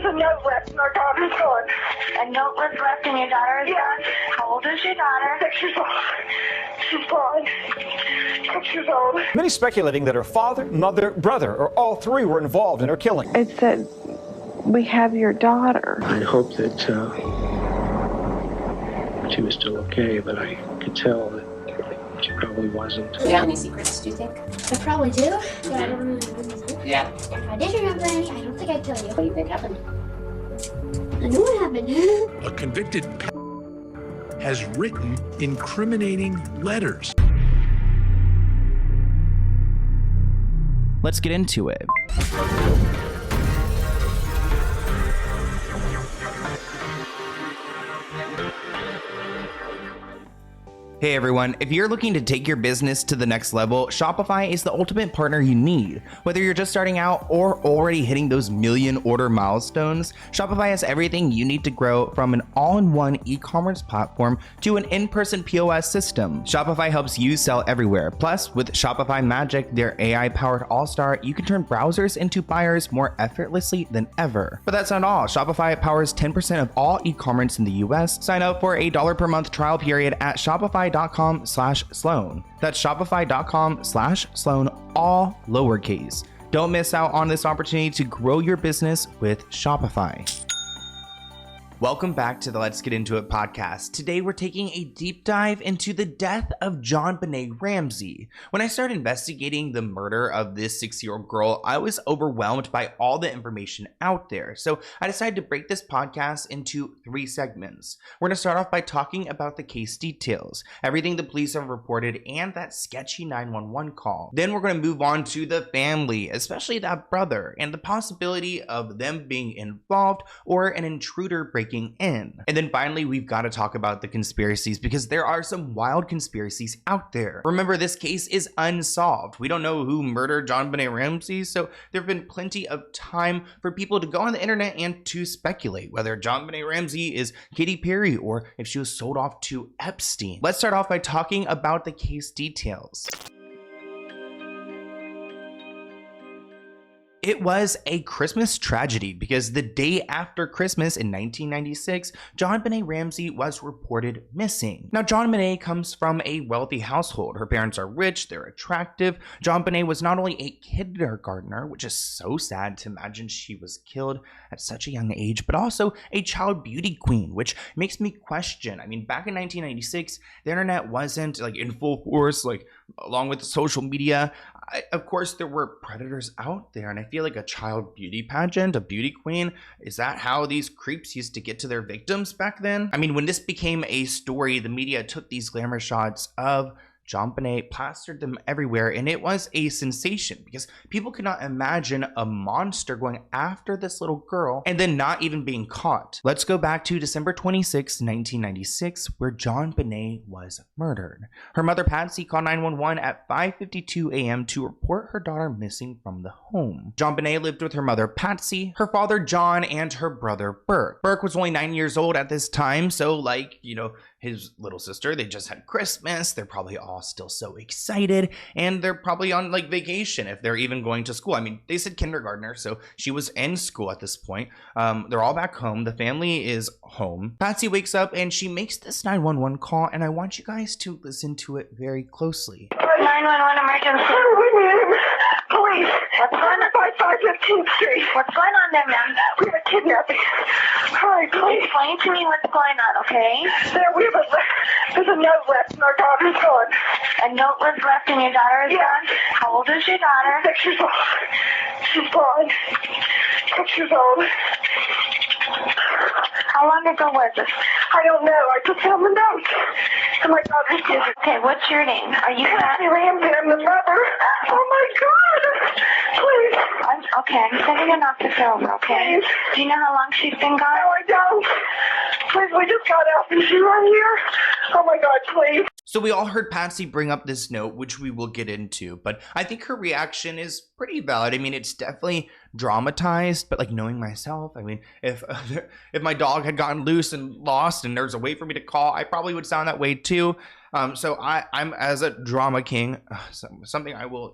There's a note left and our daughter's gone. A note was left and your daughter is gone? How old is your daughter? 6 years old. She's gone. 6 years old. Many speculating that her father, mother, brother, or all three were involved in her killing. It said, "We have your daughter." I hoped that she was still okay, but I could tell that she probably wasn't. Do you have any secrets, do you think? I probably do, but I don't remember them. Yeah. If I did remember any, I don't think I'd tell you. What do you think happened? I know what happened. A convicted has written incriminating letters. Let's get into it. Hey everyone, if you're looking to take your business to the next level, Shopify is the ultimate partner you need. Whether you're just starting out or already hitting those million order milestones, Shopify has everything you need to grow, from an all-in-one e-commerce platform to an in-person POS system. Shopify helps you sell everywhere. Plus, with Shopify Magic, their AI-powered all-star, you can turn browsers into buyers more effortlessly than ever. But that's not all. Shopify powers 10% of all e-commerce in the US. Sign up for a $1 per month trial period at shopify.com/Sloan. That's shopify.com/Sloan, all lowercase. Don't miss out on this opportunity to grow your business with Shopify. Welcome back to the Let's Get Into It podcast. Today we're taking a deep dive into the death of JonBenét Ramsey. When I started investigating the murder of this 6-year-old girl, I was overwhelmed by all the information out there. So I decided to break this podcast into 3 segments. We're going to start off by talking about the case details, everything the police have reported, and that sketchy 911 call. Then we're going to move on to the family, especially that brother, and the possibility of them being involved or an intruder breaking in. And then finally, we've got to talk about the conspiracies, because there are some wild conspiracies out there. Remember, this case is unsolved. We don't know who murdered JonBenét Ramsey, so there have been plenty of time for people to go on the internet and to speculate whether JonBenét Ramsey is Katy Perry or if she was sold off to Epstein. Let's start off by talking about the case details. It was a Christmas tragedy because the day after Christmas in 1996, JonBenét Ramsey was reported missing. Now, JonBenét comes from a wealthy household. Her parents are rich, they're attractive. JonBenét was not only a kindergartner, which is so sad to imagine she was killed at such a young age, but also a child beauty queen, which makes me question. I mean, back in 1996, the internet wasn't like in full force, like along with social media. Of course, there were predators out there, and I feel like a child beauty pageant, a beauty queen, is that how these creeps used to get to their victims back then? I mean, when this became a story, the media took these glamour shots of JonBenét, plastered them everywhere, and it was a sensation because people could not imagine a monster going after this little girl and then not even being caught. Let's go back to December 26, 1996, where JonBenét was murdered. Her mother, Patsy, called 911 at 5:52 a.m. to report her daughter missing from the home. JonBenét lived with her mother, Patsy, her father, John, and her brother, Burke. Burke was only 9 years old at this time, so like, his little sister, they just had Christmas. They're probably all still so excited, and they're probably on like vacation if they're even going to school. I mean, they said kindergartner, so she was in school at this point. They're all back home. The family is home. Patsy wakes up and she makes this 911 call, and I want you guys to listen to it very closely. 911 emergency. Police. What's going on? 515th Street. What's going on there, ma'am? We have a kidnapping. Hi, please. Explain to me what's going on, okay? There's a note left and our daughter's gone. A note was left and your daughter is gone? How old is your daughter? 6 years old. She's gone. 6 years old. How long ago was this? I don't know. I just found the note. And my daughter's dead. Okay, what's your name? Are you Katy Ramsey? I'm the mother. Oh my God. Please. I'm sending an officer over, okay? Please. Do you know how long she's been gone? No, I don't. Please, we just got out. Is she right here? Oh my God, please. So we all heard Patsy bring up this note, which we will get into, but I think her reaction is pretty valid. I mean, it's definitely dramatized, but like knowing myself, I mean, if my dog had gotten loose and lost and there's a way for me to call, I probably would sound that way too. So I'm as a drama king, something I will,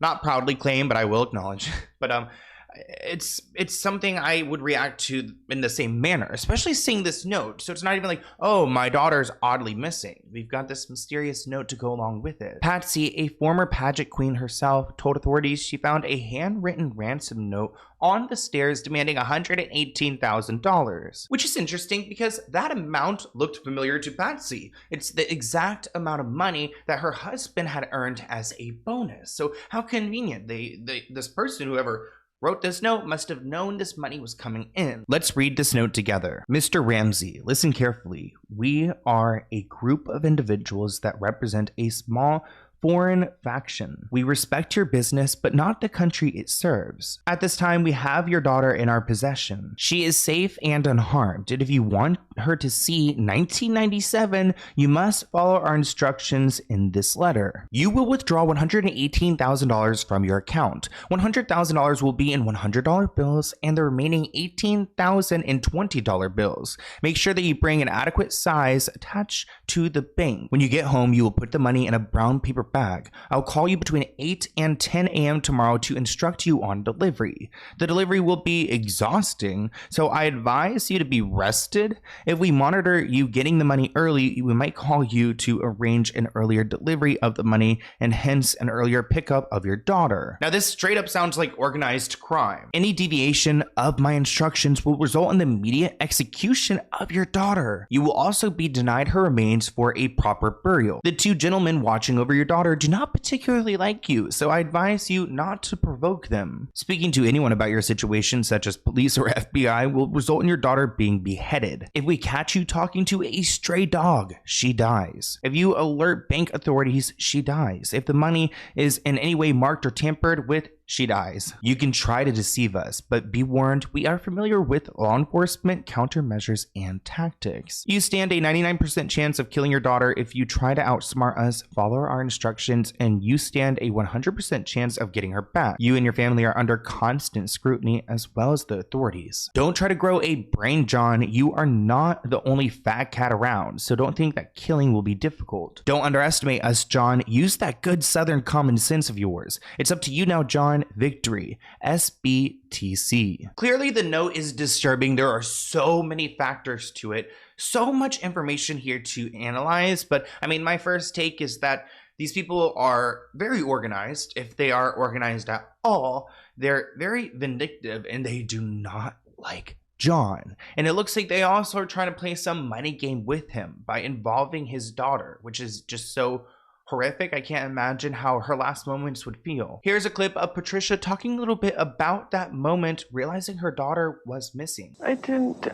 not proudly claim, but I will acknowledge. But it's something I would react to in the same manner, especially seeing this note. So it's not even like, oh, my daughter's oddly missing. We've got this mysterious note to go along with it. Patsy, a former pageant queen herself, told authorities she found a handwritten ransom note on the stairs demanding $118,000, which is interesting because that amount looked familiar to Patsy. It's the exact amount of money that her husband had earned as a bonus. So how convenient. This person, whoever wrote this note, must have known this money was coming in. Let's read this note together. Mr. Ramsey, listen carefully. We are a group of individuals that represent a small foreign faction. We respect your business, but not the country it serves. At this time, we have your daughter in our possession. She is safe and unharmed, and if you want her to see 1997, you must follow our instructions in this letter. You will withdraw $118,000 from your account. $100,000 will be in $100 bills, and the remaining $18,000 in $20 bills. Make sure that you bring an adequate size attached to the bank. When you get home, you will put the money in a brown paper bag. I'll call you between 8 and 10 a.m. tomorrow to instruct you on delivery. The delivery will be exhausting, so I advise you to be rested. If we monitor you getting the money early, we might call you to arrange an earlier delivery of the money and hence an earlier pickup of your daughter. Now this straight up sounds like organized crime. Any deviation of my instructions will result in the immediate execution of your daughter. You will also be denied her remains for a proper burial. The two gentlemen watching over your daughter do not particularly like you, so I advise you not to provoke them. Speaking to anyone about your situation, such as police or FBI, will result in your daughter being beheaded. If we catch you talking to a stray dog, she dies. If you alert bank authorities, she dies. If the money is in any way marked or tampered with, she dies. You can try to deceive us, but be warned, we are familiar with law enforcement countermeasures and tactics. You stand a 99% chance of killing your daughter if you try to outsmart us, follow our instructions, and you stand a 100% chance of getting her back. You and your family are under constant scrutiny as well as the authorities. Don't try to grow a brain, John. You are not the only fat cat around, so don't think that killing will be difficult. Don't underestimate us, John. Use that good southern common sense of yours. It's up to you now, John. Victory. SBTC. Clearly the note is disturbing. There are so many factors to it, so much information here to analyze, but I mean, my first take is that these people are very organized. If they are organized at all, they're very vindictive and they do not like John. And it looks like they also are trying to play some money game with him by involving his daughter, which is just so horrific. I can't imagine how her last moments would feel. Here's a clip of Patricia talking a little bit about that moment, realizing her daughter was missing. I couldn't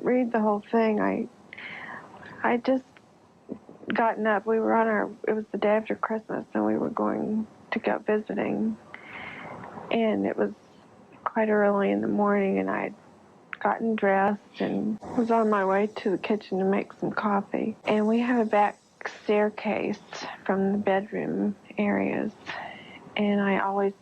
read the whole thing. I just gotten up. We were it was the day after Christmas, and we were going to go visiting. And it was quite early in the morning, and I'd gotten dressed and was on my way to the kitchen to make some coffee. And we have a back staircase from the bedroom areas, and I always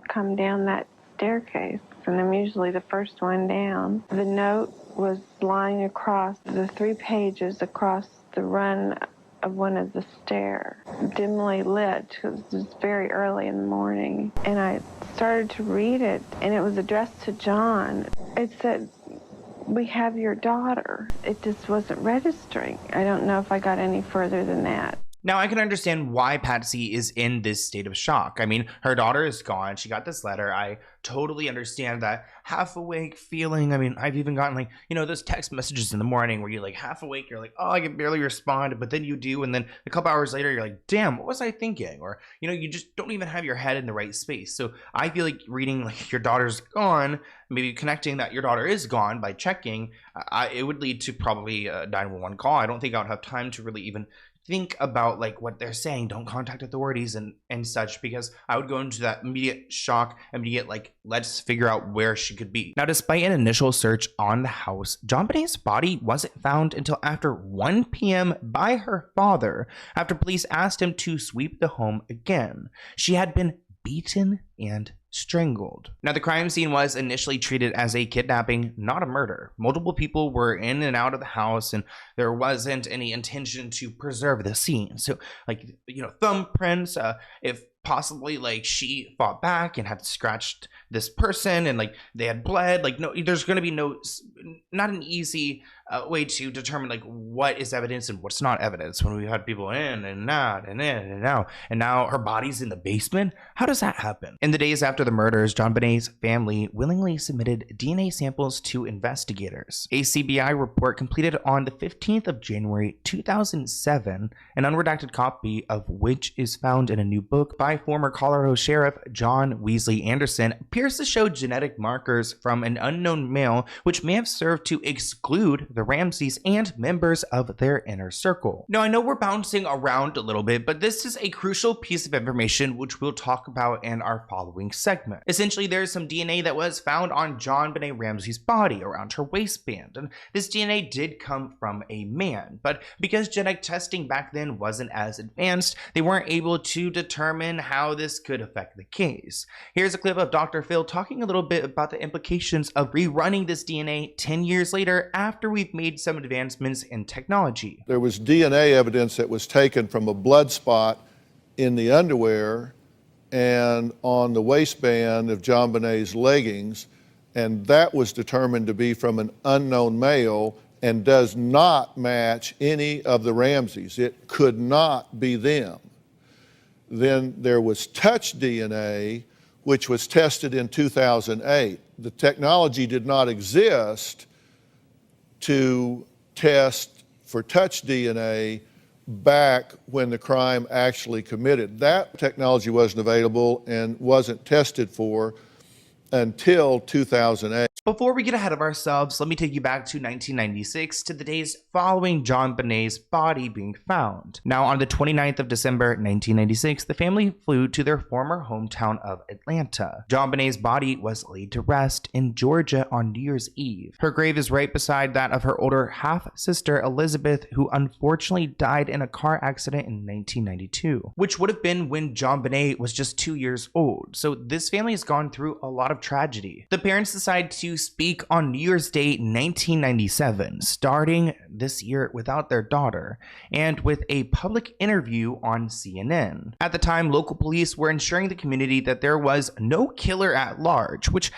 come down that staircase, and I'm usually the first one down. The note was lying across the 3 pages across the run of one of the stairs, dimly lit, because it was very early in the morning. And I started to read it, and it was addressed to John. It said, "We have your daughter." It just wasn't registering. I don't know if I got any further than that. Now, I can understand why Patsy is in this state of shock. I mean, her daughter is gone. She got this letter. I totally understand that half awake feeling. I mean, I've even gotten like, you know, those text messages in the morning where you're like half awake. You're like, oh, I can barely respond. But then you do. And then a couple hours later, you're like, damn, what was I thinking? Or, you know, you just don't even have your head in the right space. So I feel like reading like your daughter's gone, maybe connecting that your daughter is gone by checking, it would lead to probably a 911 call. I don't think I would have time to really even think about like what they're saying, don't contact authorities and such, because I would go into that immediate shock, immediate like, let's figure out where she could be. Now, despite an initial search on the house, JonBenét's body wasn't found until after 1 p.m. by her father, after police asked him to sweep the home again. She had been beaten and strangled. Now, the crime scene was initially treated as a kidnapping, not a murder. Multiple people were in and out of the house, and there wasn't any intention to preserve the scene. So, like, you know, thumbprints, if possibly like she fought back and had scratched this person and like they had bled. Like, no, there's going to be not an easy way to determine like what is evidence and what's not evidence when we had people in and out and in and out, and now her body's in the basement. How does that happen? In the days after the murders, JonBenét's family willingly submitted DNA samples to investigators. A CBI report completed on the 15th of January 2007, an unredacted copy of which is found in a new book by former Colorado Sheriff John Weasley Anderson, appears to show genetic markers from an unknown male which may have served to exclude the Ramseys and members of their inner circle. Now, I know we're bouncing around a little bit, but this is a crucial piece of information which we'll talk about in our following segment. Essentially, there's some DNA that was found on JonBenét Ramsey's body around her waistband, and this DNA did come from a man, but because genetic testing back then wasn't as advanced, they weren't able to determine how this could affect the case. Here's a clip of Dr. Phil talking a little bit about the implications of rerunning this DNA 10 years later after we've made some advancements in technology. There was DNA evidence that was taken from a blood spot in the underwear and on the waistband of JonBenét's leggings, and that was determined to be from an unknown male and does not match any of the Ramseys. It could not be them. Then there was touch DNA, which was tested in 2008. The technology did not exist to test for touch DNA back when the crime actually committed. That technology wasn't available and wasn't tested for until 2008. Before we get ahead of ourselves, let me take you back to 1996 to the days following JonBenét's body being found. Now, on the 29th of December 1996, the family flew to their former hometown of Atlanta. JonBenét's body was laid to rest in Georgia on New Year's Eve. Her grave is right beside that of her older half-sister Elizabeth, who unfortunately died in a car accident in 1992, which would have been when JonBenét was just 2 years old. So this family has gone through a lot of tragedy. The parents decide to speak on New Year's Day 1997, starting this year without their daughter, and with a public interview on CNN. At the time, local police were ensuring the community that there was no killer at large, which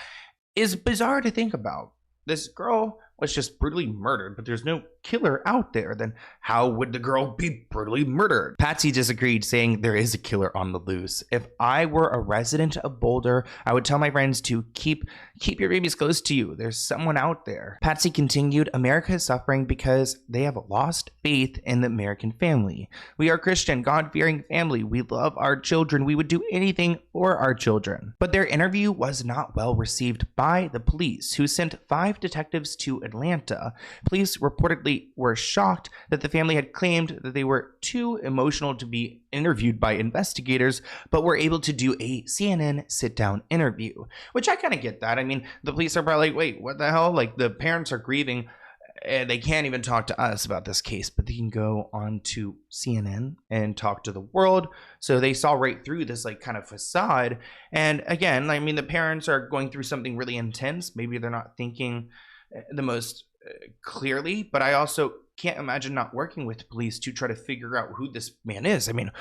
is bizarre to think about. This girl was just brutally murdered, but there's no killer out there. Then how would the girl be brutally murdered? Patsy disagreed, saying there is a killer on the loose. If I were a resident of Boulder, I would tell my friends to keep your babies close to you. There's someone out there. Patsy continued, America is suffering because they have lost faith in the American family. We are Christian, God-fearing family. We love our children. We would do anything for our children. But their interview was not well received by the police, who sent 5 detectives to Atlanta. Police reportedly were shocked that the family had claimed that they were too emotional to be interviewed by investigators, but were able to do a CNN sit-down interview, which I kind of get that. I mean, the police are probably like, wait, what the hell? Like, the parents are grieving and they can't even talk to us about this case, but they can go on to CNN and talk to the world. So they saw right through this like kind of facade. And again, I mean, the parents are going through something really intense. Maybe they're not thinking the most clearly, but I also can't imagine not working with police to try to figure out who this man is. I mean,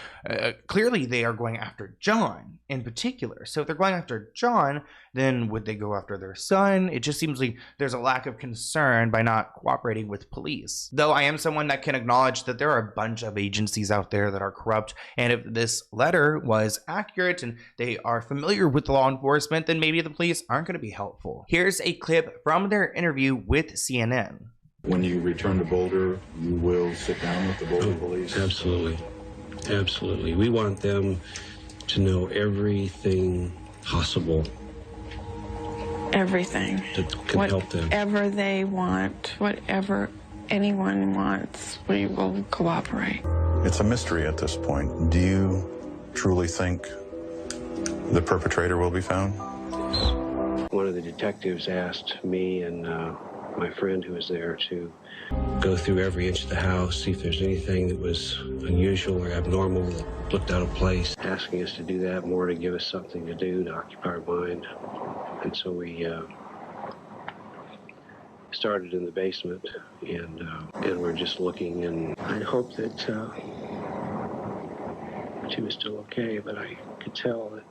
clearly they are going after John in particular. So if they're going after John, then would they go after their son? It just seems like there's a lack of concern by not cooperating with police. Though I am someone that can acknowledge that there are a bunch of agencies out there that are corrupt, and if this letter was accurate and they are familiar with law enforcement, then maybe the police aren't going to be helpful. Here's a clip from their interview with CNN. When you return to Boulder, you will sit down with the Boulder police? Absolutely. Absolutely. We want them to know everything possible. Everything. That can help them. Whatever they want, whatever anyone wants, we will cooperate. It's a mystery at this point. Do you truly think the perpetrator will be found? One of the detectives asked me and my friend who was there to go through every inch of the house, see if there's anything that was unusual or abnormal that looked out of place. Asking us to do that more to give us something to do, to occupy our mind. And so we started in the basement, and we're just looking, and I hope that she was still okay, but I could tell that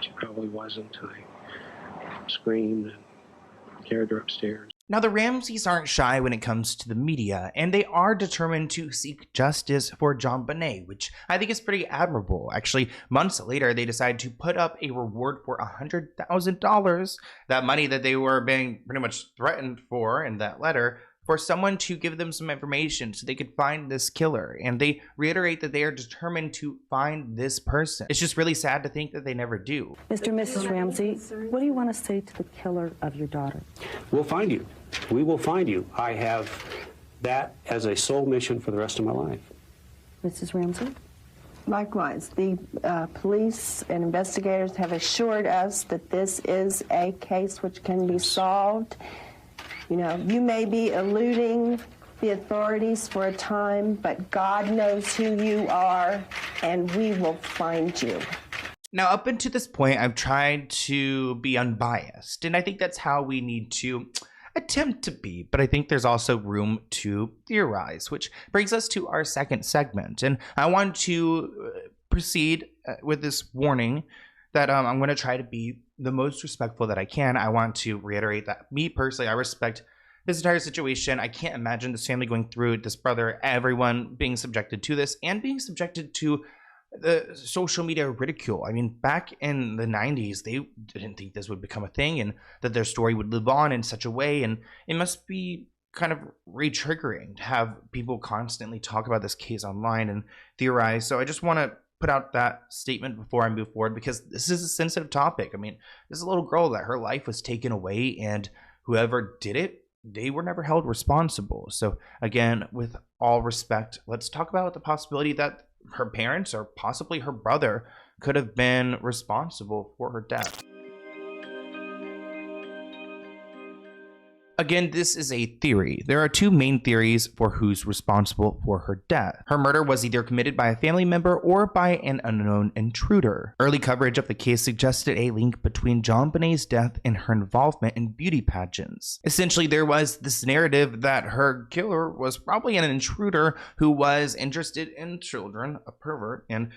she probably wasn't. I screamed and carried her upstairs. Now, the Ramseys aren't shy when it comes to the media, and they are determined to seek justice for JonBenét, which I think is pretty admirable. Actually, months later, they decided to put up a reward for $100,000, that money that they were being pretty much threatened for in that letter, for someone to give them some information so they could find this killer. And they reiterate that they are determined to find this person. It's just really sad to think that they never do. Mr. and Mrs. Ramsey, what do you want to say to the killer of your daughter? We'll find you. We will find you. I have that as a sole mission for the rest of my life. Mrs. Ramsey? Likewise, the police and investigators have assured us that this is a case which can be solved. You know, you may be eluding the authorities for a time, but God knows who you are, and we will find you. Now, up until this point, I've tried to be unbiased, and I think that's how we need to attempt to be, but I think there's also room to theorize, which brings us to our second segment. And I want to proceed with this warning that I'm going to try to be the most respectful that I can. I want to reiterate that me personally, I respect this entire situation. I can't imagine this family going through it, this brother, everyone being subjected to this and being subjected to the social media ridicule. I mean, back in the 90s, they didn't think this would become a thing and that their story would live on in such a way. And it must be kind of re-triggering to have people constantly talk about this case online and theorize. So I just want to put out that statement before I move forward, because this is a sensitive topic. I mean, this is a little girl that her life was taken away, and whoever did it, they were never held responsible. So again, with all respect, let's talk about the possibility that her parents or possibly her brother could have been responsible for her death. Again, this is a theory. There are two main theories for who's responsible for her death. Her murder was either committed by a family member or by an unknown intruder. Early coverage of the case suggested a link between JonBenét's death and her involvement in beauty pageants. Essentially, there was this narrative that her killer was probably an intruder who was interested in children, a pervert, and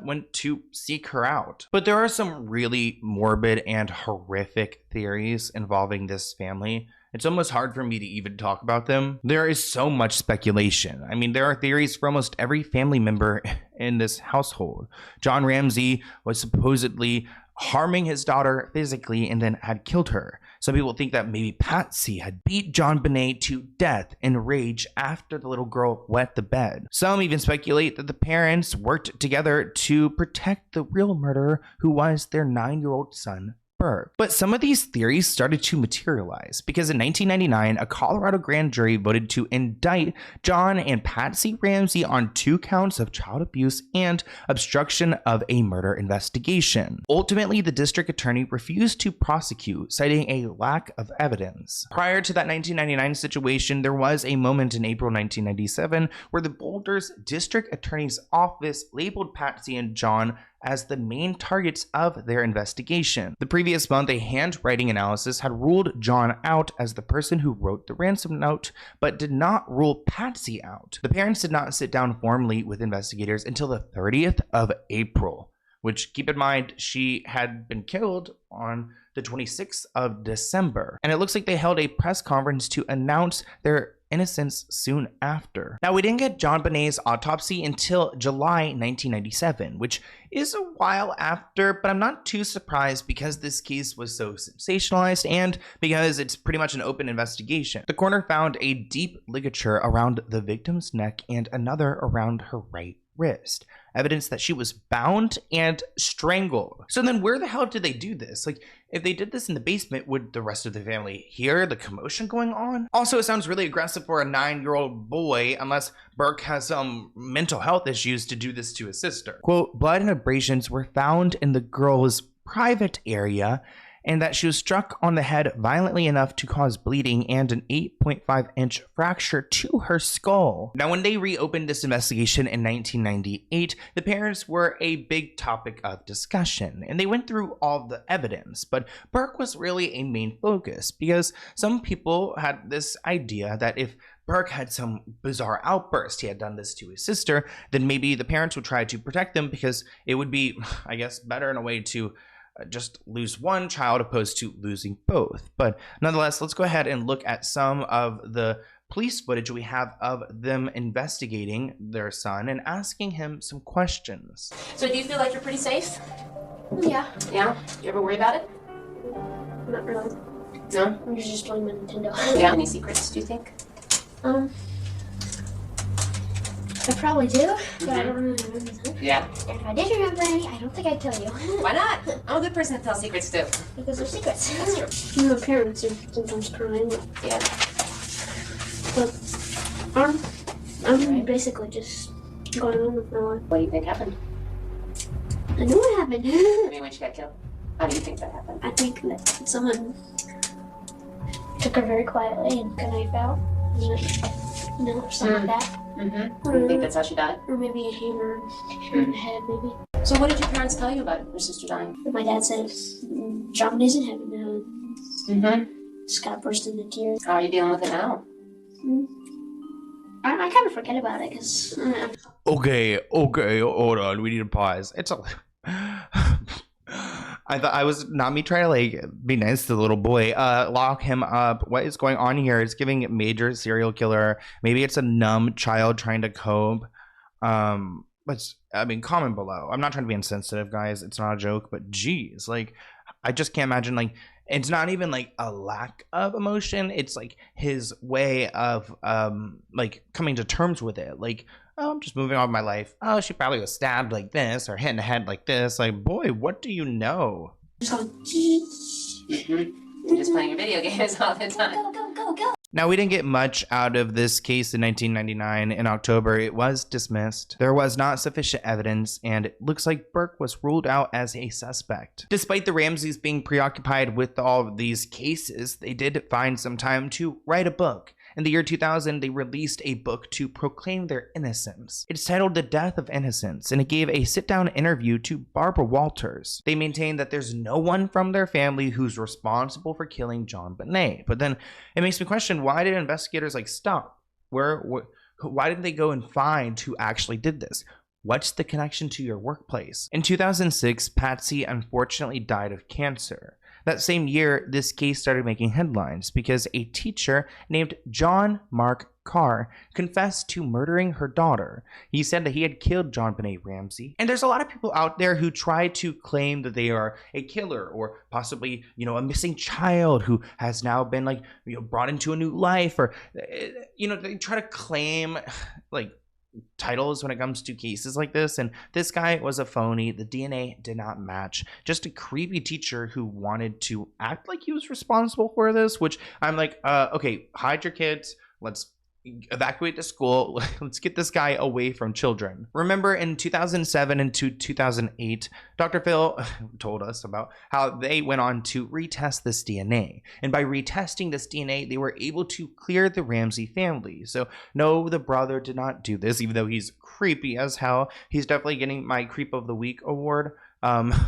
went to seek her out. But there are some really morbid and horrific theories involving this family. It's almost hard for me to even talk about them. There is so much speculation. I mean, there are theories for almost every family member in this household. John Ramsey was supposedly harming his daughter physically and then had killed her. Some people think that maybe Patsy had beat JonBenét to death in rage after the little girl wet the bed. Some even speculate that the parents worked together to protect the real murderer, who was their 9-year-old son, Burke. But some of these theories started to materialize because in 1999, a Colorado grand jury voted to indict John and Patsy Ramsey on 2 counts of child abuse and obstruction of a murder investigation. Ultimately, the district attorney refused to prosecute, citing a lack of evidence. Prior to that 1999 situation, there was a moment in April 1997 where the Boulder's district attorney's office labeled Patsy and John as the main targets of their investigation. The previous month, a handwriting analysis had ruled John out as the person who wrote the ransom note, but did not rule Patsy out. The parents did not sit down formally with investigators until the 30th of April, which, keep in mind, she had been killed on the 26th of December. And it looks like they held a press conference to announce their innocence soon after. Now, we didn't get JonBenét's autopsy until July 1997, which is a while after, but I'm not too surprised because this case was so sensationalized and because it's pretty much an open investigation. The coroner found a deep ligature around the victim's neck and another around her right wrist, evidence that she was bound and strangled. So then where the hell did they do this? Like, if they did this in the basement, would the rest of the family hear the commotion going on? Also, it sounds really aggressive for a 9-year-old boy, unless Burke has some mental health issues to do this to his sister. Quote, blood and abrasions were found in the girl's private area and that she was struck on the head violently enough to cause bleeding and an 8.5-inch fracture to her skull. Now, when they reopened this investigation in 1998, the parents were a big topic of discussion, and they went through all the evidence, but Burke was really a main focus because some people had this idea that if Burke had some bizarre outburst, he had done this to his sister, then maybe the parents would try to protect them because it would be, I guess, better in a way to just lose one child opposed to losing both. But nonetheless, let's go ahead and look at some of the police footage we have of them investigating their son and asking him some questions. So do you feel like you're pretty safe? Yeah. Yeah? You ever worry about it? Not really. No? I'm just playing my Nintendo. Yeah. Any secrets, do you think? I probably do, but I don't really remember them. Yeah. And if I did remember any, I don't think I'd tell you. Why not? I'm a good person to tell secrets too. Because they're secrets. That's true. You know, parents are sometimes crying. Yeah. But I'm basically just going on with my life. What do you think happened? I know what happened. I mean, when she got killed. How do you think that happened? I think that someone took her very quietly and took a knife out. You know, or something like that. Mm-hmm. Do you think that's how she died? Or maybe a hammer in the head, maybe. So what did your parents tell you about your sister dying? My dad said, JonBenét's in heaven now. Mm-hmm. Just kind of burst into tears. How are you dealing with it now? I kind of forget about it because. Okay, hold on. We need to pause. It's a. I thought I was not me trying to like be nice to the little boy. Lock him up. What is going on here? It's giving major serial killer. Maybe it's a numb child trying to cope. But I mean, comment below. I'm not trying to be insensitive, guys. It's not a joke, but geez, like I just can't imagine like. It's not even like a lack of emotion. It's like his way of like coming to terms with it. Like, oh, I'm just moving on with my life. Oh, she probably was stabbed like this or hit in the head like this. Like, boy, what do you know? Just going. You're just playing your video games all the time. Go, go, go, go. Now, we didn't get much out of this case in 1999. In October, it was dismissed. There was not sufficient evidence, and it looks like Burke was ruled out as a suspect. Despite the Ramseys being preoccupied with all of these cases, they did find some time to write a book. In the year 2000, they released a book to proclaim their innocence. It's titled The Death of Innocence, and it gave a sit-down interview to Barbara Walters. They maintain that there's no one from their family who's responsible for killing JonBenét. But then it makes me question, why did investigators like stop? Why didn't they go and find who actually did this? What's the connection to your workplace? In 2006, Patsy unfortunately died of cancer. That same year, this case started making headlines because a teacher named John Mark Carr confessed to murdering her daughter. He said that he had killed JonBenét Ramsey. And there's a lot of people out there who try to claim that they are a killer or possibly, a missing child who has now been brought into a new life, or, they try to claim titles when it comes to cases like this, and this guy was a phony. The DNA did not match. Just a creepy teacher who wanted to act like he was responsible for this, which I'm like, okay, hide your kids, let's evacuate the school, let's get this guy away from children. Remember in 2007 and 2008, Dr. Phil told us about how they went on to retest this DNA. And by retesting this DNA, they were able to clear the Ramsey family. So no, the brother did not do this, even though he's creepy as hell. He's definitely getting my Creep of the Week award. The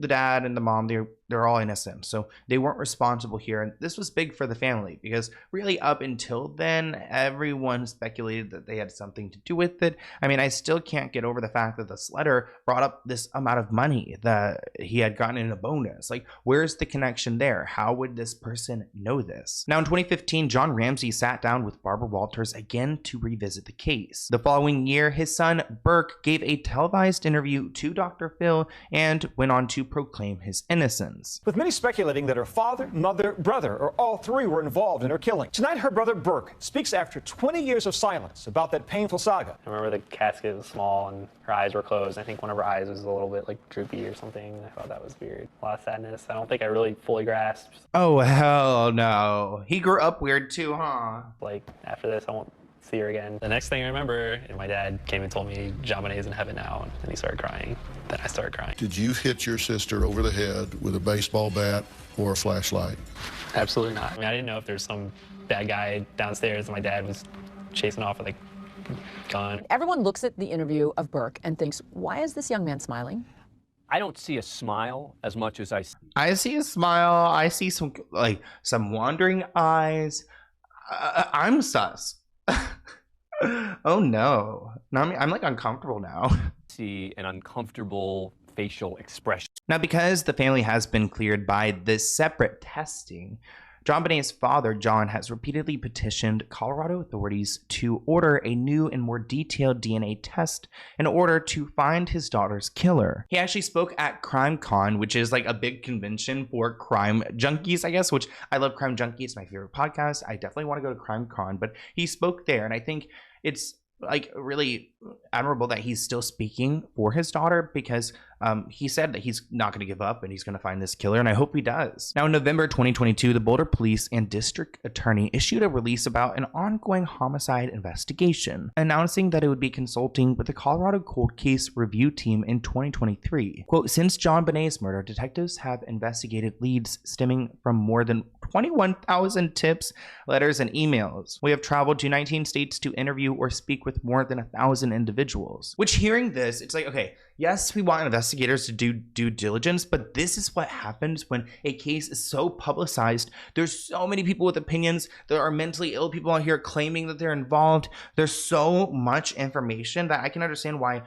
dad and the mom, they're all innocent, so they weren't responsible here. And this was big for the family because really up until then, everyone speculated that they had something to do with it. I mean, I still can't get over the fact that this letter brought up this amount of money that he had gotten in a bonus. Like, where's the connection there? How would this person know this? Now in 2015, John Ramsey sat down with Barbara Walters again to revisit the case. The following year, his son Burke gave a televised interview to Dr. Phil and went on to proclaim his innocence. With many speculating that her father, mother, brother, or all three were involved in her killing. Tonight, her brother Burke speaks after 20 years of silence about that painful saga. I remember the casket was small and her eyes were closed. I think one of her eyes was a little bit droopy or something. I thought that was weird. A lot of sadness. I don't think I really fully grasped. Oh, hell no. He grew up weird too, huh? After this, I won't see her again. The next thing I remember, my dad came and told me JonBenét's in heaven now, and he started crying. Then I started crying. Did you hit your sister over the head with a baseball bat or a flashlight? Absolutely not. I mean, I didn't know if there's some bad guy downstairs and my dad was chasing off with a gun. Everyone looks at the interview of Burke and thinks, why is this young man smiling? I don't see a smile as much as I see a smile. I see some wandering eyes. I'm sus. Oh no. I'm like uncomfortable now. see an uncomfortable facial expression. Now, because the family has been cleared by this separate testing, JonBenét's father, John, has repeatedly petitioned Colorado authorities to order a new and more detailed DNA test in order to find his daughter's killer. He actually spoke at CrimeCon, which is like a big convention for crime junkies, I guess, which I love Crime Junkies. It's my favorite podcast. I definitely want to go to CrimeCon, but he spoke there, and I think it's like really admirable that he's still speaking for his daughter, because he said that he's not going to give up and he's going to find this killer, and I hope he does. Now, in November 2022, the Boulder Police and District Attorney issued a release about an ongoing homicide investigation, announcing that it would be consulting with the Colorado Cold Case Review Team in 2023. Quote, since JonBenét's murder, detectives have investigated leads stemming from more than 21,000 tips, letters, and emails. We have traveled to 19 states to interview or speak with more than 1,000 individuals. Which, hearing this, it's like, okay, yes, we want investigators to do due diligence, but this is what happens when a case is so publicized. There's so many people with opinions. There are mentally ill people out here claiming that they're involved. There's so much information that I can understand why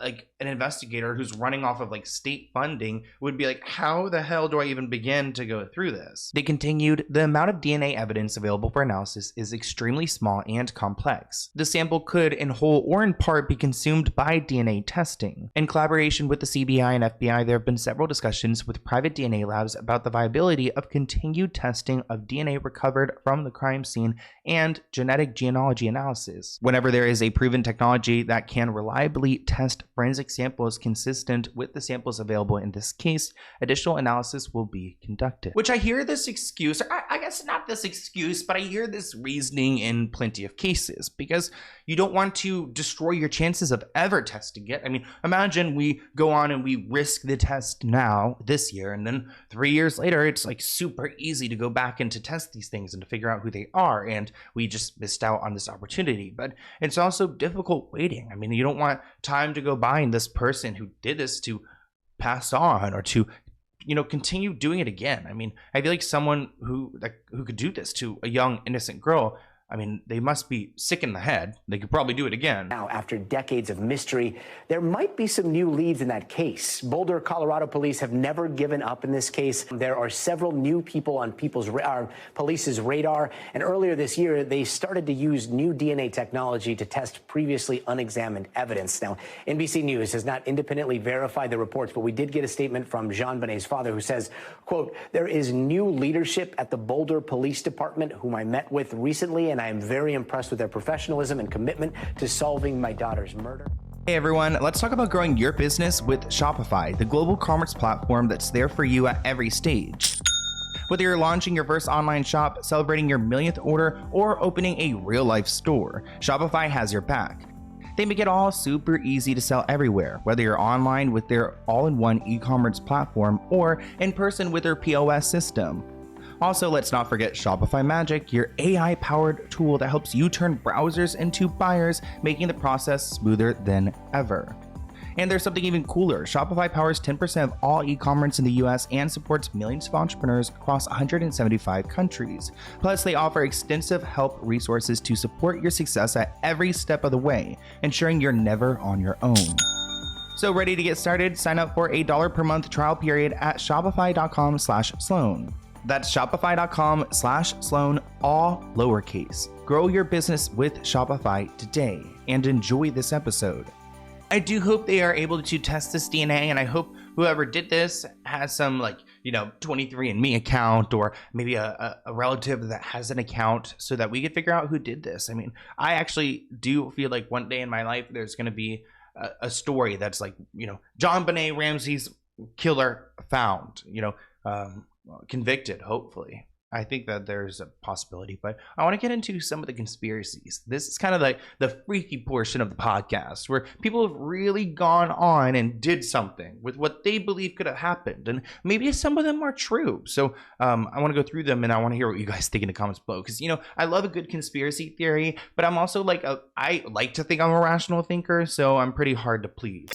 like an investigator who's running off of like state funding would be like, how the hell do I even begin to go through this? They continued, the amount of DNA evidence available for analysis is extremely small and complex. The sample could, in whole or in part, be consumed by DNA testing. In collaboration with the CBI and FBI, there have been several discussions with private DNA labs about the viability of continued testing of DNA recovered from the crime scene and genetic genealogy analysis. Whenever there is a proven technology that can reliably test forensic samples consistent with the samples available in this case, additional analysis will be conducted. Which I hear this excuse, or I guess not this excuse, but I hear this reasoning in plenty of cases, because you don't want to destroy your chances of ever testing it. I mean, imagine we go on and we risk the test now this year, and then 3 years later, it's like super easy to go back and to test these things and to figure out who they are, and we just missed out on this opportunity. But it's also difficult waiting. I mean, you don't want time to go by and this person who did this to pass on, or to, you know, continue doing it again. I mean, I feel like someone who could do this to a young innocent girl, I mean, they must be sick in the head. They could probably do it again. Now, after decades of mystery, there might be some new leads in that case. Boulder, Colorado police have never given up in this case. There are several new people on police's radar, and earlier this year, they started to use new DNA technology to test previously unexamined evidence. Now, NBC News has not independently verified the reports, but we did get a statement from JonBenét's father who says, quote, there is new leadership at the Boulder Police Department whom I met with recently, and I am very impressed with their professionalism and commitment to solving my daughter's murder. Hey everyone, let's talk about growing your business with Shopify, the global commerce platform that's there for you at every stage. Whether you're launching your first online shop, celebrating your millionth order, or opening a real-life store, Shopify has your back. They make it all super easy to sell everywhere, whether you're online with their all-in-one e-commerce platform or in person with their POS system. Also, let's not forget Shopify Magic, your AI-powered tool that helps you turn browsers into buyers, making the process smoother than ever. And there's something even cooler. Shopify powers 10% of all e-commerce in the US and supports millions of entrepreneurs across 175 countries. Plus, they offer extensive help resources to support your success at every step of the way, ensuring you're never on your own. So ready to get started? Sign up for a $1 per month trial period at shopify.com/Sloan. That's shopify.com/Sloan, all lowercase. Grow your business with Shopify today and enjoy this episode. I do hope they are able to test this DNA, and I hope whoever did this has some 23andMe account, or maybe a relative that has an account, so that we could figure out who did this. I mean, I actually do feel like one day in my life there's going to be a story that's like, JonBenét Ramsey's killer found, convicted, hopefully. I think that there's a possibility, but I want to get into some of the conspiracies. This is kind of like the freaky portion of the podcast where people have really gone on and did something with what they believe could have happened. And maybe some of them are true. So I want to go through them and I want to hear what you guys think in the comments below. Because, you know, I love a good conspiracy theory, but I'm also like, I like to think I'm a rational thinker. So I'm pretty hard to please.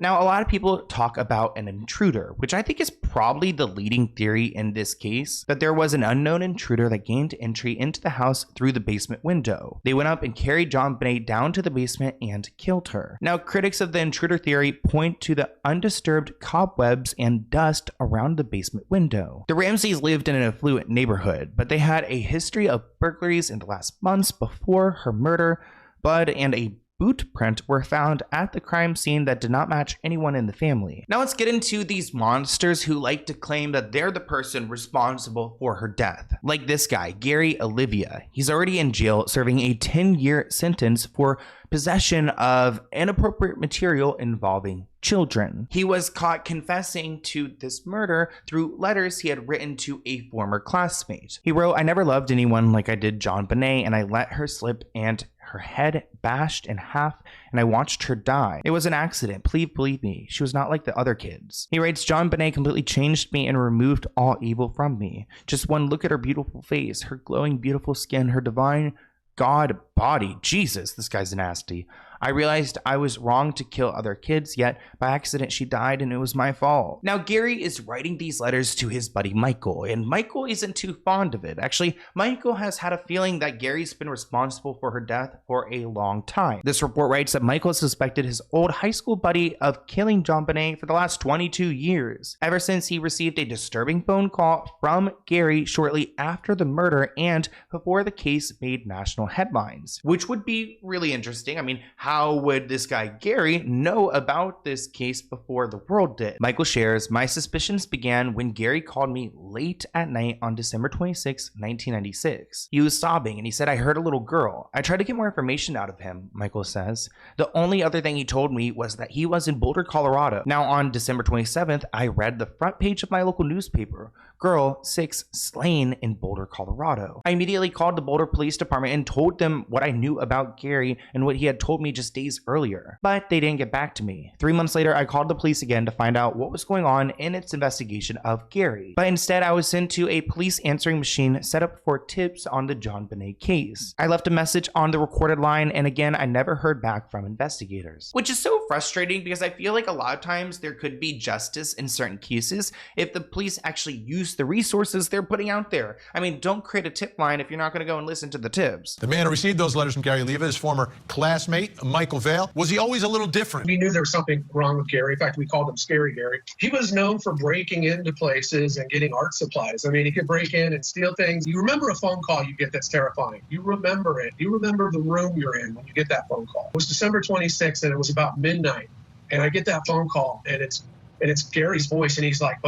Now, a lot of people talk about an intruder, which I think is probably the leading theory in this case, that there was an unknown intruder that gained entry into the house through the basement window. They went up and carried JonBenét down to the basement and killed her. Now, critics of the intruder theory point to the undisturbed cobwebs and dust around the basement window. The Ramseys lived in an affluent neighborhood, but they had a history of burglaries in the last months before her murder. Blood and a boot print were found at the crime scene that did not match anyone in the family. Now let's get into these monsters who like to claim that they're the person responsible for her death. Like this guy, Gary Olivia. He's already in jail serving a 10-year sentence for possession of inappropriate material involving children. He was caught confessing to this murder through letters he had written to a former classmate. He wrote, "I never loved anyone like I did JonBenét, and I let her slip and her head bashed in half, and I watched her die. It was an accident. Please believe me. She was not like the other kids." He writes, "JonBenét completely changed me and removed all evil from me. Just one look at her beautiful face, her glowing, beautiful skin, her divine God body." Jesus, this guy's nasty. "I realized I was wrong to kill other kids, yet by accident she died and it was my fault." Now, Gary is writing these letters to his buddy Michael, and Michael isn't too fond of it. Actually, Michael has had a feeling that Gary's been responsible for her death for a long time. This report writes that Michael suspected his old high school buddy of killing JonBenét for the last 22 years, ever since he received a disturbing phone call from Gary shortly after the murder and before the case made national headlines, which would be really interesting. I mean, how would this guy Gary know about this case before the world did? Michael shares, "My suspicions began when Gary called me late at night on December 26, 1996. He was sobbing and he said, 'I heard a little girl.' I tried to get more information out of him," Michael says. "The only other thing he told me was that he was in Boulder, Colorado. Now on December 27th, I read the front page of my local newspaper. Girl 6 slain in Boulder, Colorado. I immediately called the Boulder Police Department and told them what I knew about Gary and what he had told me just days earlier, but they didn't get back to me. 3 months later, I called the police again to find out what was going on in its investigation of Gary, but instead I was sent to a police answering machine set up for tips on the JonBenét case. I left a message on the recorded line, and again, I never heard back from investigators." Which is so frustrating because I feel like a lot of times there could be justice in certain cases if the police actually use the resources they're putting out there. I mean, don't create a tip line if you're not going to go and listen to the tips. The man who received those letters from Gary Olivia, his former classmate, Michael Vale, was he always a little different? We knew there was something wrong with Gary. In fact, we called him Scary Gary. He was known for breaking into places and getting art supplies. I mean, he could break in and steal things. You remember a phone call you get that's terrifying. You remember it. You remember the room you're in when you get that phone call. It was December 26th, and it was about midnight. And I get that phone call, and it's Gary's voice, and he's like,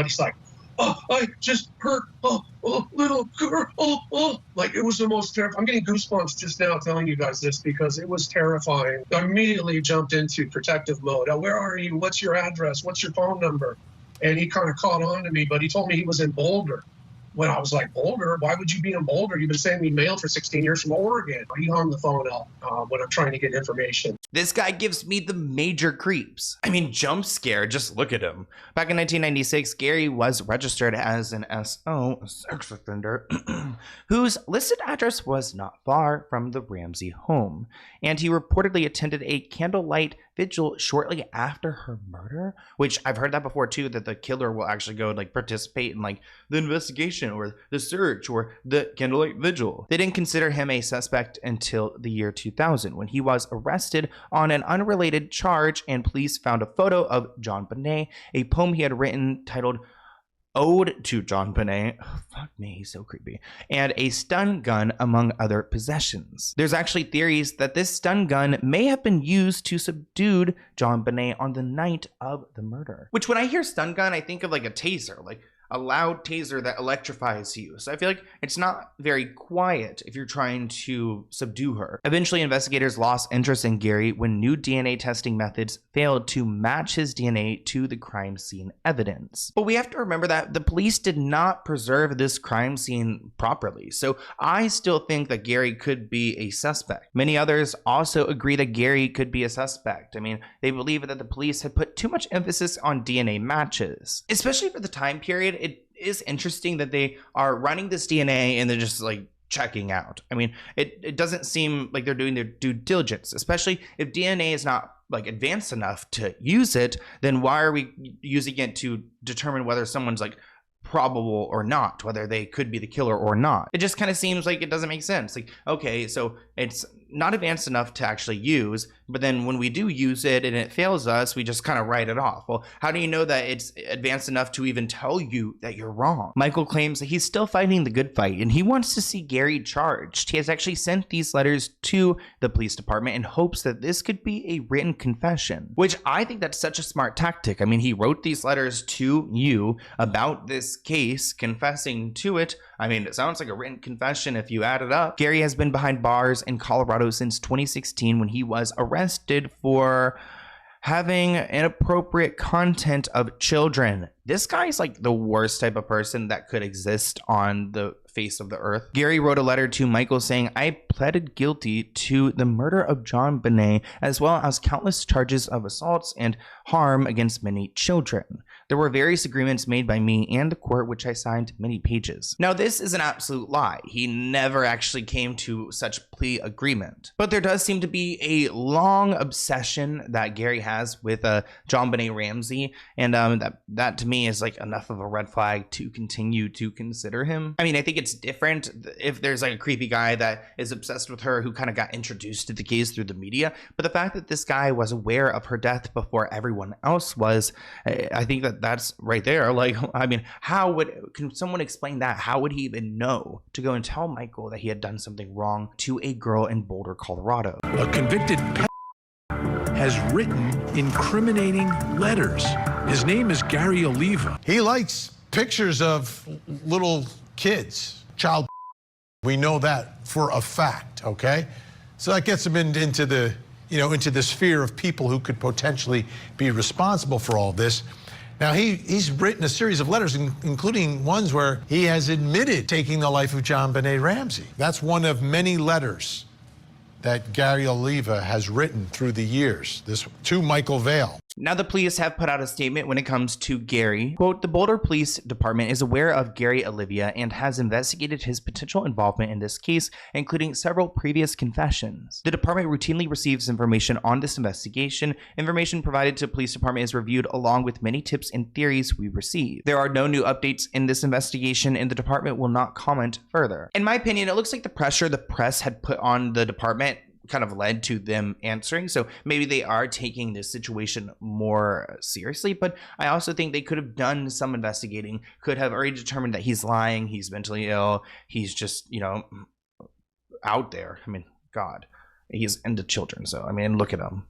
"Oh, I just heard, little girl, like it was the most terrifying." I'm getting goosebumps just now telling you guys this because it was terrifying. I immediately jumped into protective mode. "Oh, where are you? What's your address? What's your phone number?" And he kind of caught on to me, but he told me he was in Boulder. When I was like, "Boulder? Why would you be in Boulder? You've been sending me mail for 16 years from Oregon." He hung the phone up when I'm trying to get information. This guy gives me the major creeps. I mean, jump scare, just look at him. Back in 1996, Gary was registered as an SO, a sex offender, whose listed address was not far from the Ramsey home. And he reportedly attended a candlelight vigil shortly after her murder, which I've heard that before too, that the killer will actually go and like participate in like the investigation or the search or the candlelight vigil. They didn't consider him a suspect until the year 2000 when he was arrested on an unrelated charge, and police found a photo of JonBenét, a poem he had written titled Ode to JonBenét, fuck me, he's so creepy, and a stun gun among other possessions. There's actually theories that this stun gun may have been used to subdue JonBenét on the night of the murder. Which when I hear stun gun, I think of like a taser, like a loud taser that electrifies you. So I feel like it's not very quiet if you're trying to subdue her. Eventually, investigators lost interest in Gary when new DNA testing methods failed to match his DNA to the crime scene evidence. But we have to remember that the police did not preserve this crime scene properly. So I still think that Gary could be a suspect. Many others also agree that Gary could be a suspect. I mean, they believe that the police had put too much emphasis on DNA matches. Especially for the time period, it is interesting that they are running this DNA and they're just like checking out. I mean, it doesn't seem like they're doing their due diligence, especially if DNA is not like advanced enough to use it, then why are we using it to determine whether someone's like probable or not, whether they could be the killer or not? It just kind of seems like it doesn't make sense. Like, okay, so it's not advanced enough to actually use, but then when we do use it and it fails us, we just kind of write it off. Well, how do you know that it's advanced enough to even tell you that you're wrong? Michael claims that he's still fighting the good fight and he wants to see Gary charged. He has actually sent these letters to the police department in hopes that this could be a written confession, which I think that's such a smart tactic. I mean, he wrote these letters to you about this case, confessing to it. I mean, it sounds like a written confession if you add it up. Gary has been behind bars in Colorado since 2016 when he was arrested for having inappropriate content of children. This guy's like the worst type of person that could exist on the face of the earth. Gary wrote a letter to Michael saying, "I pleaded guilty to the murder of JonBenét as well as countless charges of assaults and harm against many children. There were various agreements made by me and the court which I signed many pages." Now, this is an absolute lie. He never actually came to such plea agreement. But there does seem to be a long obsession that Gary has with JonBenét Ramsey, and that to me is like enough of a red flag to continue to consider him. I mean, I think it's different if there's like a creepy guy that is obsessed with her who kind of got introduced to the case through the media, but the fact that this guy was aware of her death before everyone else was, I think that that's right there. Like, I mean, can someone explain that? How would he even know to go and tell Michael that he had done something wrong to a girl in Boulder, Colorado? A convicted has written incriminating letters. His name is Gary Oliva. He likes pictures of little kids, child. We know that for a fact, okay? So that gets him into the, into the sphere of people who could potentially be responsible for all this. Now, he's written a series of letters, including ones where he has admitted taking the life of JonBenét Ramsey. That's one of many letters that Gary Oliva has written through the years, this to Michael Vale. Now, the police have put out a statement when it comes to Gary. Quote, "The Boulder Police Department is aware of Gary Oliva and has investigated his potential involvement in this case, including several previous confessions. The department routinely receives information on this investigation. Information provided to the police department is reviewed along with many tips and theories we receive. There are no new updates in this investigation and the department will not comment further." In my opinion, it looks like the pressure the press had put on the department kind of led to them answering. So maybe they are taking this situation more seriously, but I also think they could have done some investigating, could have already determined that he's lying, he's mentally ill, he's just, out there. I mean, God, he's into children. So, I mean, look at him.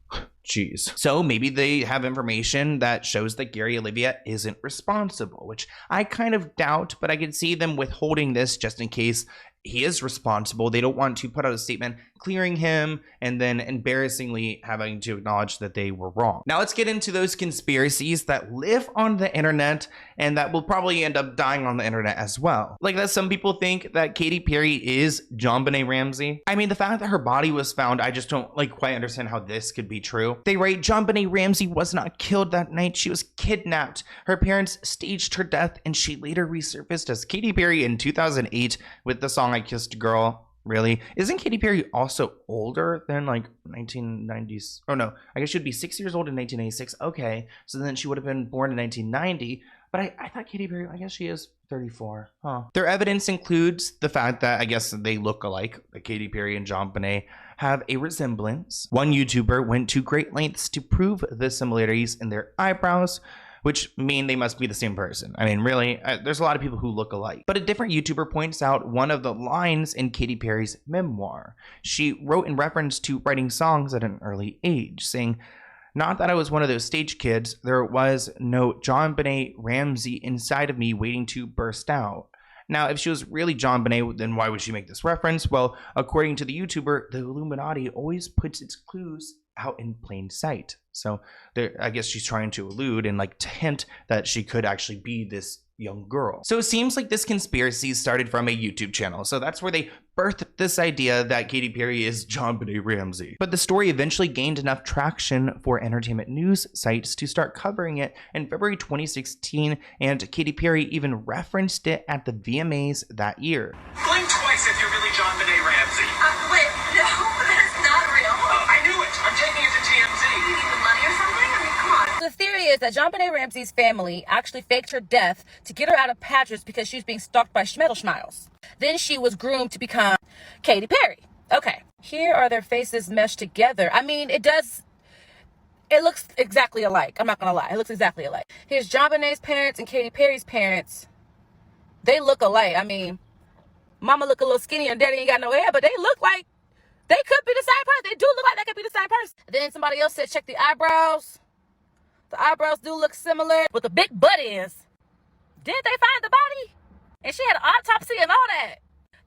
Jeez. So maybe they have information that shows that Gary Oliva isn't responsible, which I kind of doubt, but I could see them withholding this just in case he is responsible. They don't want to put out a statement clearing him and then embarrassingly having to acknowledge that they were wrong. Now let's get into those conspiracies that live on the internet and that will probably end up dying on the internet as well. Like that some people think that Katy Perry is JonBenét Ramsey. I mean, the fact that her body was found, I just don't quite understand how this could be true. They write, JonBenét Ramsey was not killed that night. She was kidnapped. Her parents staged her death and she later resurfaced as Katy Perry in 2008 with the song I Kissed a Girl. Really? Isn't Katy Perry also older than 1990s? Oh no, I guess she'd be 6 years old in 1986. Okay, so then she would have been born in 1990. But I thought Katy Perry, I guess she is 34. Huh. Their evidence includes the fact that I guess they look alike. Katy Perry and JonBenét have a resemblance. One YouTuber went to great lengths to prove the similarities in their eyebrows, which mean they must be the same person. I mean, really, there's a lot of people who look alike. But a different YouTuber points out one of the lines in Katy Perry's memoir. She wrote in reference to writing songs at an early age, saying, Not that I was one of those stage kids. There was no JonBenét Ramsey inside of me waiting to burst out. Now, if she was really JonBenét, then why would she make this reference? Well, according to the YouTuber, the Illuminati always puts its clues out in plain sight. So there, I guess she's trying to allude and like to hint that she could actually be this young girl. So it seems like this conspiracy started from a YouTube channel. So that's where they birthed this idea that Katy Perry is JonBenét Ramsey. But the story eventually gained enough traction for entertainment news sites to start covering it in February 2016, and Katy Perry even referenced it at the VMAs that year. Blink twice if you're really JonBenét Ramsey. Wait, no, that's not real. I knew it. I'm taking it to TMZ. You need the money or something? I mean, come on. The theory is that JonBenét Ramsey's family actually faked her death to get her out of Patrick's because she was being stalked by Schmiles. Then she was groomed to become Katy Perry. Okay, here are their faces meshed together. I mean, it looks exactly alike. I'm not gonna lie, it looks exactly alike. Here's JonBenét's parents and Katy Perry's parents. They look alike. I mean, mama look a little skinny and daddy ain't got no hair, but they look like they could be the same person. They do look like they could be the same person. Then somebody else said, check the eyebrows. The eyebrows do look similar. What the big butt is, did they find the body? And she had an autopsy and all that.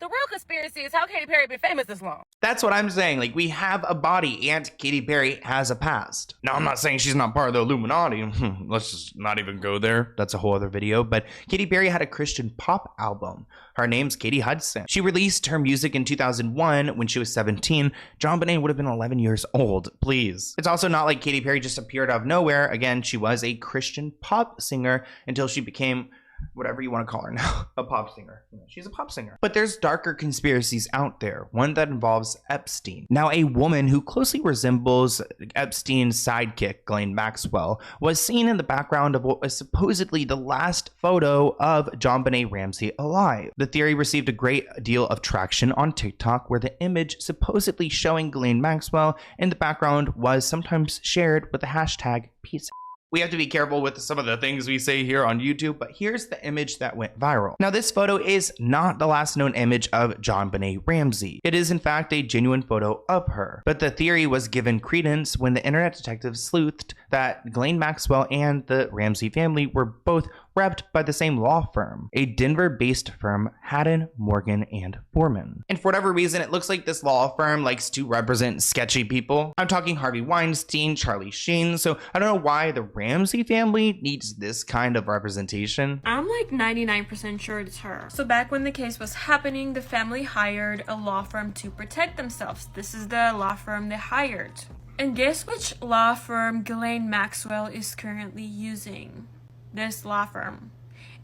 The real conspiracy is how Katy Perry been famous this long. That's what I'm saying. Like, we have a body and Katy Perry has a past. Now, I'm not saying she's not part of the Illuminati. Let's just not even go there. That's a whole other video. But Katy Perry had a Christian pop album. Her name's Katie Hudson. She released her music in 2001 when she was 17. JonBenét would have been 11 years old. Please. It's also not like Katy Perry just appeared out of nowhere. Again, she was a Christian pop singer until she became whatever you want to call her now, a pop singer. She's a pop singer. But there's darker conspiracies out there, one that involves Epstein. Now, a woman who closely resembles Epstein's sidekick, Ghislaine Maxwell, was seen in the background of what was supposedly the last photo of JonBenét Ramsey alive. The theory received a great deal of traction on TikTok, where the image supposedly showing Ghislaine Maxwell in the background was sometimes shared with the hashtag peace. We have to be careful with some of the things we say here on YouTube, but here's the image that went viral. Now, this photo is not the last known image of JonBenét Ramsey. It is in fact a genuine photo of her. But the theory was given credence when the internet detectives sleuthed that Ghislaine Maxwell and the Ramsey family were both repped by the same law firm, a Denver-based firm, Haddon, Morgan, and Foreman. And for whatever reason, it looks like this law firm likes to represent sketchy people. I'm talking Harvey Weinstein, Charlie Sheen, so I don't know why the Ramsey family needs this kind of representation. I'm like 99% sure it's her. So back when the case was happening, the family hired a law firm to protect themselves. This is the law firm they hired. And guess which law firm Ghislaine Maxwell is currently using? This law firm.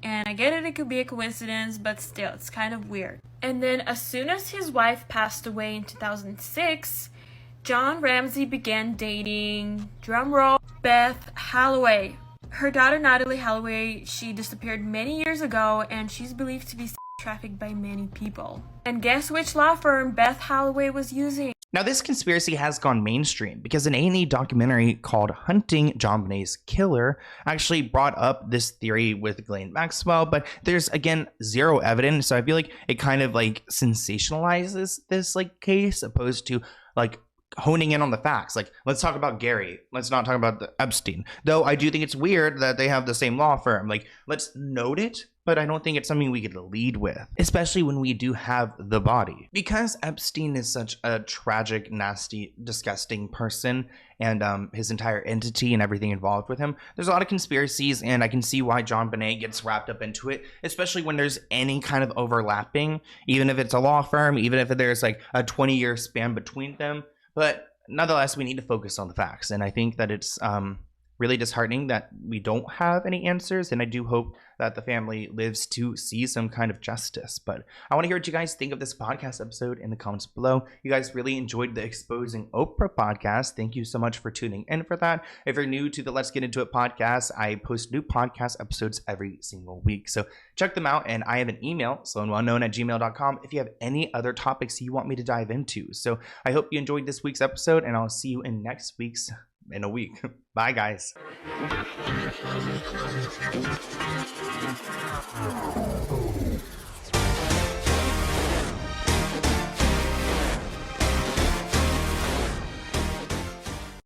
And I get it could be a coincidence, but still, it's kind of weird. And then as soon as his wife passed away in 2006, John Ramsey began dating, drumroll, Beth Holloway. Her daughter Natalie Holloway, she disappeared many years ago, and she's believed to be trafficked by many people. And guess which law firm Beth Holloway was using? Now, this conspiracy has gone mainstream because an A&E documentary called Hunting JonBenét's Killer actually brought up this theory with Ghislaine Maxwell, but there's, again, zero evidence. So I feel like it kind of like sensationalizes this like case opposed to like honing in on the facts. Like, let's talk about Gary. Let's not talk about the Epstein. Though I do think it's weird that they have the same law firm. Like, let's note it, but I don't think it's something we could lead with, especially when we do have the body. Because Epstein is such a tragic, nasty, disgusting person, and his entire entity and everything involved with him, there's a lot of conspiracies, and I can see why JonBenét gets wrapped up into it, especially when there's any kind of overlapping, even if it's a law firm, even if there's like a 20-year span between them. But nonetheless, we need to focus on the facts, and I think that it's really disheartening that we don't have any answers, and I do hope that the family lives to see some kind of justice. But I want to hear what you guys think of this podcast episode in the comments below. You guys really enjoyed the Exposing Oprah podcast. Thank you so much for tuning in for that. If you're new to the Let's Get Into It podcast, I post new podcast episodes every single week, so check them out. And I have an email, sloanwellknown@gmail.com, if you have any other topics you want me to dive into. So I hope you enjoyed this week's episode, and I'll see you in next week's in a week. Bye, guys. Oh.